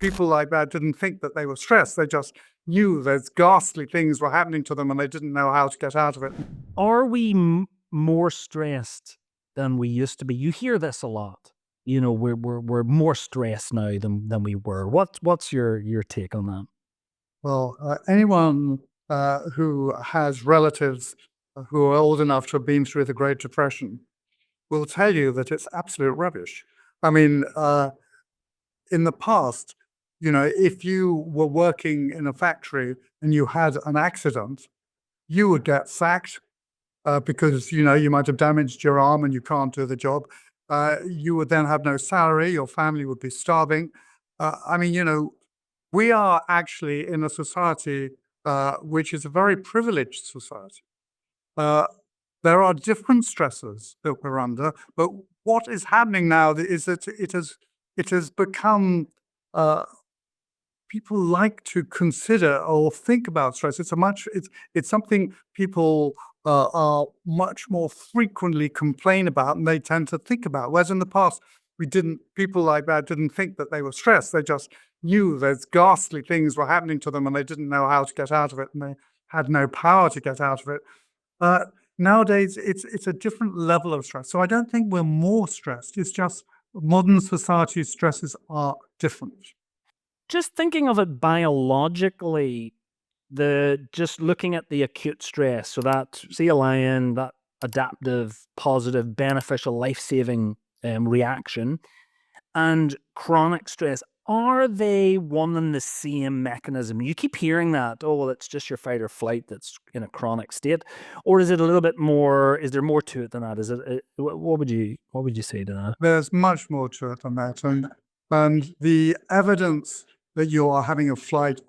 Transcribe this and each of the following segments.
people like that didn't think that they were stressed. They just knew those ghastly things were happening to them and they didn't know how to get out of it. Are we more stressed than we used to be? You hear this a lot. We're more stressed now than we were. What's your take on that? Well, anyone who has relatives who are old enough to have been through the Great Depression will tell you that it's absolute rubbish. I mean, in the past, if you were working in a factory and you had an accident, you would get sacked because, you might have damaged your arm and you can't do the job. You would then have no salary. Your family would be starving. I mean, we are actually in a society which is a very privileged society. Uh, there are different stressors that we're under, but what is happening now is that it has become people like to consider or think about stress. It's something people are much more frequently complain about, and they tend to think about. Whereas in the past, people like that didn't think that they were stressed. They just knew those ghastly things were happening to them, and they didn't know how to get out of it, and they had no power to get out of it. Uh, Nowadays, it's a different level of stress. So I don't think we're more stressed. It's just modern society's stresses are different. Just thinking of it biologically, just looking at the acute stress, so that see a lion, that adaptive, positive, beneficial, life-saving reaction, and chronic stress, are they one and the same mechanism? You keep hearing that, oh, well, it's just your fight or flight that's in a chronic state, or is it a little bit more? Is there more to it than that? Is it? What would you say to that? There's much more to it than that, and the evidence that you are having a flight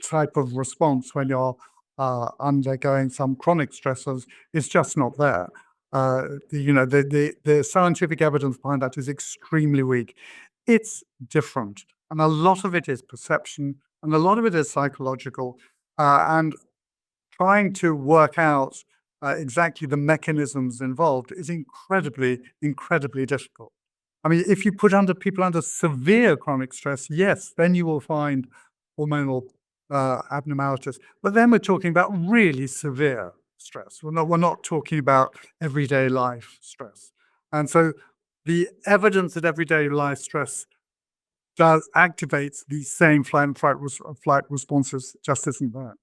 type of response when you're undergoing some chronic stressors is just not there. The scientific evidence behind that is extremely weak. It's different, and a lot of it is perception, and a lot of it is psychological, and trying to work out exactly the mechanisms involved is incredibly, incredibly difficult. I mean, if you put people under severe chronic stress, yes, then you will find hormonal abnormalities. But then we're talking about really severe stress. We're not talking about everyday life stress. And so the evidence that everyday life stress does activates these same flight responses just isn't there.